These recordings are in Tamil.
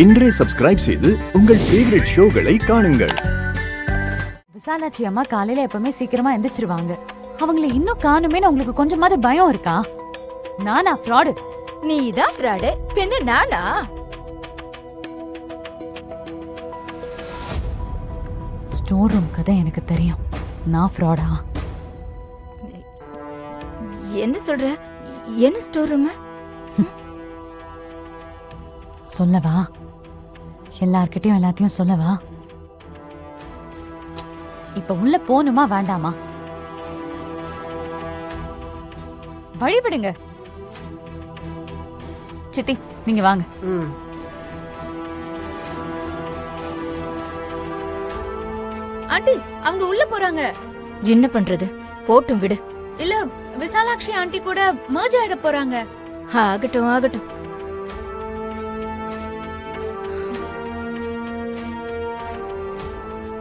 இன்றே சப்ஸ்கிரைப் செய்து உங்கள் ஃபேவரட் ஷோகளை காணுங்கள். விசாலாட்சி அம்மா காலையில எப்பவுமே சீக்கிரமா எந்திரிச்சிருவாங்க. அவங்கள இன்னும் காணுமேன்னு உங்களுக்கு கொஞ்சமாவது பயம் இருக்கா? நானா ஃப்ராடு? நீ தான் ஃப்ராடு, பின்ன நானா? ஸ்டோர் ரூம் கதை எனக்கு தெரியும். நான் ஃப்ராடா? என்ன சொல்ற? என்ன ஸ்டோர் ரூம்? சொல்லவா? எல்லார்கிட்டயும் எல்லாத்தையும் சொல்லவா? இப்ப உள்ள போணுமா வேண்டாமா? வழிவிடுங்க. சித்தி நீங்க வாங்க. ஆண்டி அவங்க உள்ள போறாங்க. என்ன பண்றது? போட்டும் விடு. இல்ல விசாலாட்சி ஆண்டி கூட மர்ஜ் ஆயிட போறாங்க. ஆகட்டும் ஆகட்டும்.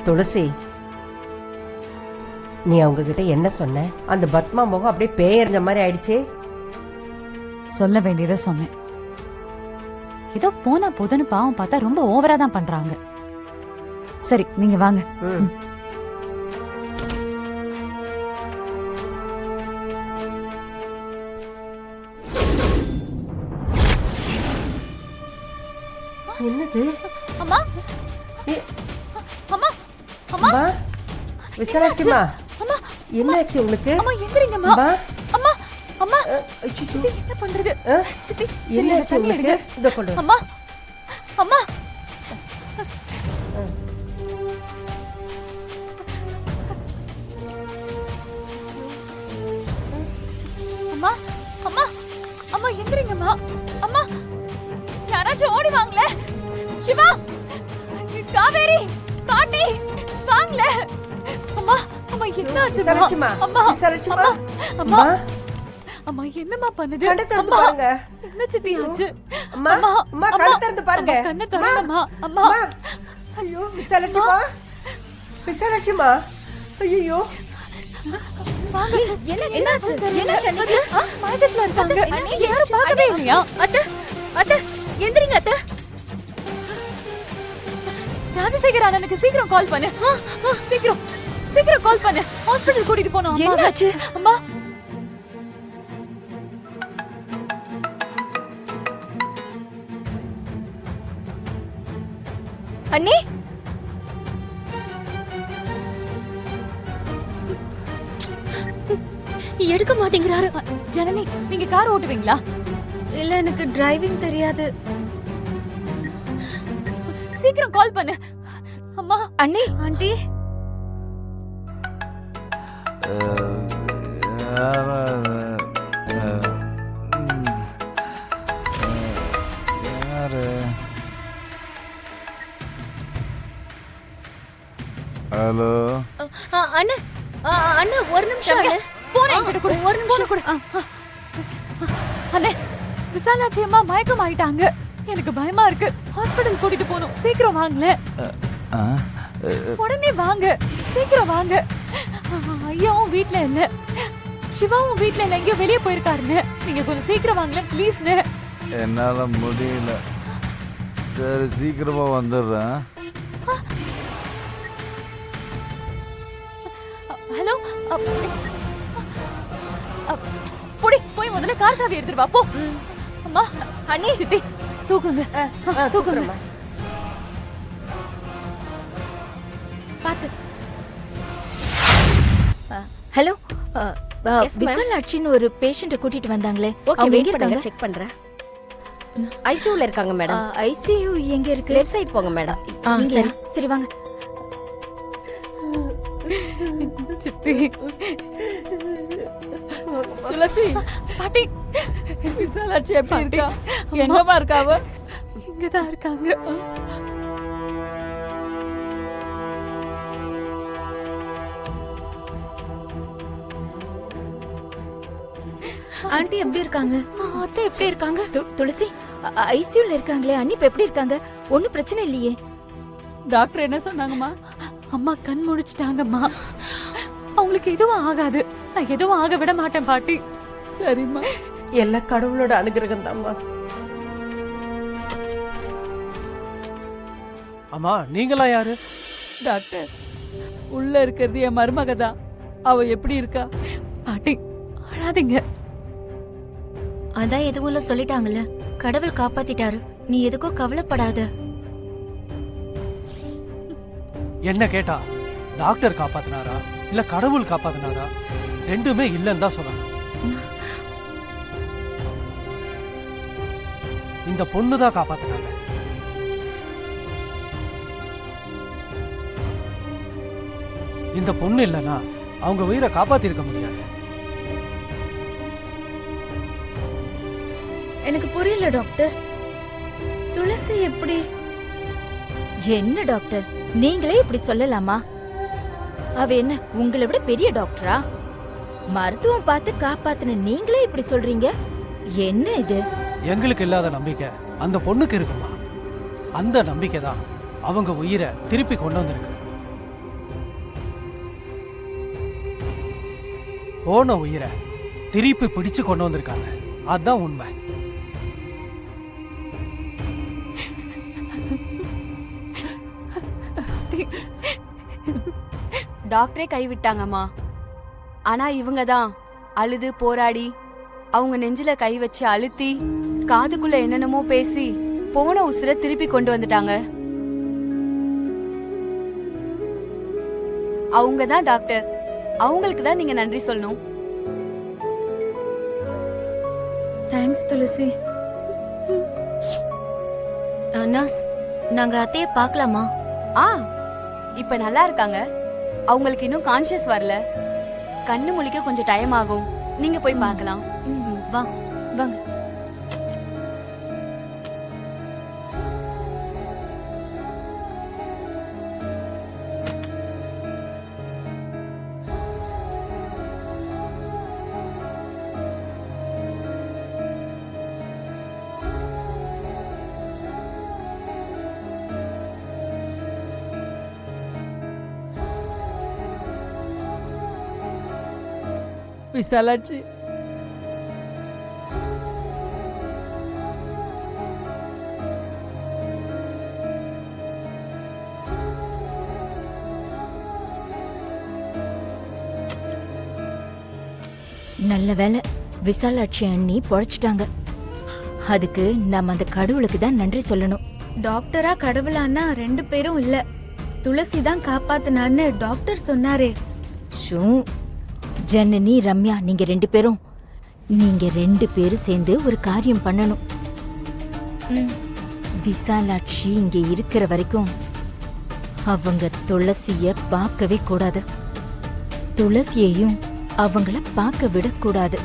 துளசி, நீ அவங்க கிட்ட என்ன சொன்ன? அந்த பத்மா முகம் அப்படியே பேயறிஞ்ச மாதிரி ஆயிடுச்சு. சொல்ல வேண்டியதை சொன்னேன். ஏதோ போனா போதுன்னு பாவம் பார்த்தா ரொம்ப ஓவரா தான் பண்றாங்க. சரி நீங்க வாங்க. என்னது? அம்மா அம்மா அம்மா விசாலாட்சிமா, என்னாச்சு உங்களுக்கு? அம்மா எந்திரிங்கம்மா. அம்மா அம்மா என்ன பண்றது? சித்தி என்னாச்சு உங்களுக்கு? இத கொண்டு அம்மா அம்மா அம்மா அம்மா அம்மா எந்திரிங்கம்மா. அம்மா யாராச்சும் ஓடி வாங்களே. சிவா, காவேரி, பாட்டி வாங்களே. அம்மா அம்மா என்னாச்சு? விசாலாட்சிமா, அம்மா விசாலாட்சிமா, அம்மா அம்மா என்னம்மா பண்ணுது? கண்ணை திறந்து பாருங்க. என்ன சித்தி ஆச்சு? அம்மா அம்மா கண்ணை திறந்து பாருங்க. கண்ணை திறந்தம்மா. அம்மா ஐயோ விசாலாட்சிமா, விசாலாட்சிமா, ஐயோ என்னாச்சு? என்னாச்சு அண்ணி? மயக்கத்துல இருக்காங்க. யாரும் பார்க்கவே இல்லையா? அத்தை அத்தை எந்திரிங்க அத்தை. ராஜசேகர் அண்ணனுக்கு சீக்கிரம் கால் பண்ணு. சீக்கிரம் சீக்கிரம் கால் பண்ணு. ஹாஸ்பிடல் கூட்டிட்டு போனோம். என்னாச்சு? அம்மா அண்ணி எடுக்க மாட்டேங்கிறாரு. ஜனனி நீங்க கார் ஓட்டுவீங்களா? இல்ல எனக்கு டிரைவிங் தெரியாது. சீக்கிரம் கால் பண்ணு. அம்மா அண்ணி ஆண்டி ஹலோ அண்ணா அண்ணா ஒரு நிமிஷம் அண்ணா. போன் என்கிட்ட கொடு. ஒரு நிமிஷம் கொடு. அண்ணே விசாலாட்சி அம்மா மயக்கம் ஆயிட்டாங்க. எனக்கு பயமா இருக்கு. ஹாஸ்பிடல் கூட்டிட்டு போகணும். சீக்கிரம் வாங்களே. உடனே வாங்க. சீக்கிரம் வாங்க. ஐயாவும் வீட்ல இல்ல, சிவாவும் வீட்ல இல்ல, எங்கேயோ வெளியே போயிருக்காருன்னு. நீங்க கொஞ்சம் சீக்கிரம் வாங்களேன் ப்ளீஸ்ண்ணே. என்னால முடியல. சரி சீக்கிரமா வந்துடுறேன். ஹலோ போடி போய் முதல்ல கார் சாவி எடுத்துட்டு வா போ. அம்மா அண்ணி சித்தி தூக்குங்க. தூக்குங்க. பாத்து. ஹலோ விசாலாட்சின்னு ஒரு பேஷண்ட கூட்டிட்டு வந்தாங்களே. ஓகே வெயிட் பண்ணுங்க, செக் பண்றேன். ஐசியூல இருக்காங்க மேடம். ஐசியூ எங்க இருக்கு? லெஃப்ட் சைடு போங்க மேடம். சரி சரி வாங்க. சித்தி துளசி பாட்டி விசாலாட்சி எப்படி இருக்கா? எங்கம்மா இருக்காவ? இங்கதான் இருக்காங்க. ஆண்டி எப்படி இருக்காங்க? அத்தை எப்படி இருக்காங்க? துளசி ஐசியூல இருக்காங்களே. அண்ணி இப்ப எப்படி இருக்காங்க? ஒன்னும் பிரச்சனை இல்லையே? டாக்டர் என்ன சொன்னாங்கம்மா? அம்மா கண் முழிச்சிட்டாங்கம்மா. அவங்களுக்கு எதுவும் ஆகாது. நான் எதுவும் ஆக விட மாட்டேன் பாட்டி. சரிம்மா. எல்லா கடவுளோட அனுகிரகம் தான்மா. அம்மா நீங்களா யாரு? டாக்டர், உள்ள இருக்கிறது என் மருமக தான். அவ எப்படி இருக்கா? பாட்டி அழாதீங்க. அதான் எதுவும் இல்ல சொல்லிட்டாங்கல்ல, கடவுள் காப்பாத்திட்டாரு. நீ எதுக்கோ கவலைப்படாத. என்ன கேட்டா டாக்டர் காப்பாத்தினாரா இல்ல கடவுள் காப்பாத்தினாரா? ரெண்டுமே இல்லன்னு தான் சொல்லணும். இந்த பொண்ணு தான் காப்பாத்தினாங்க. இந்த பொண்ணு இல்லைன்னா அவங்க உயிரை காப்பாத்திருக்க முடியாது. எனக்கு புரியல டாக்டர். துளசி எப்படி? என்ன டாக்டர், நீங்களே இப்படி சொல்லலாமா? அவ என்ன உங்களை விட பெரிய டாக்டரா? மருத்துவம் பார்த்து காப்பாத்துன நீங்களே இப்படி சொல்றீங்க? என்ன இது? எங்களுக்கு இல்லாத நம்பிக்கை அந்த பொண்ணுக்கு இருக்குமா? அந்த நம்பிக்கை தான் அவங்க உயிரை திருப்பி கொண்டு வந்திருக்கு. போன உயிரை திருப்பி பிடிச்சு கொண்டு வந்திருக்காங்க. அதுதான் உண்மை. டாக்டரே கைவிட்டாங்கம்மா. ஆனா இவங்க தான் அழுது போராடி அவங்க நெஞ்சில கை வச்சு அழுத்தி காதுக்குள்ள என்னென்னமோ பேசி போன உசுரை திருப்பி கொண்டு வந்துட்டாங்க. அவங்க தான் டாக்டர். அவங்களுக்கு தான் நீங்க நன்றி சொல்லணும். தேங்க்ஸ் துளசி. நர்ஸ், நாங்க அத்தைய பார்க்கலாமா? ஆ, இப்ப நல்லா இருக்காங்க. அவங்களுக்கு இன்னும் கான்ஷியஸ் வரல. கண்ணு முழிக்க கொஞ்சம் டைம் ஆகும். நீங்க போய் பார்க்கலாம். வா வாங்க. விசாலாட்சி, நல்ல வேலை, விசாலாட்சி அண்ணி பொழைச்சிட்டாங்க. அதுக்கு நம்ம அந்த கடவுளுக்கு தான் நன்றி சொல்லணும். டாக்டரா கடவுளானா ரெண்டு பேரும் இல்ல, துளசி தான் காப்பாத்துனான்னு டாக்டர் சொன்னாரே. ஷூ, ஜனனி, ரம்யா, நீங்க ரெண்டு பேரும் சேர்ந்து ஒரு காரியம் பண்ணணும். விசாலாட்சி இங்க இருக்கிற வரைக்கும் அவங்க துளசிய பார்க்கவே கூடாது. துளசியையும் அவங்கள பார்க்க விடக்கூடாது.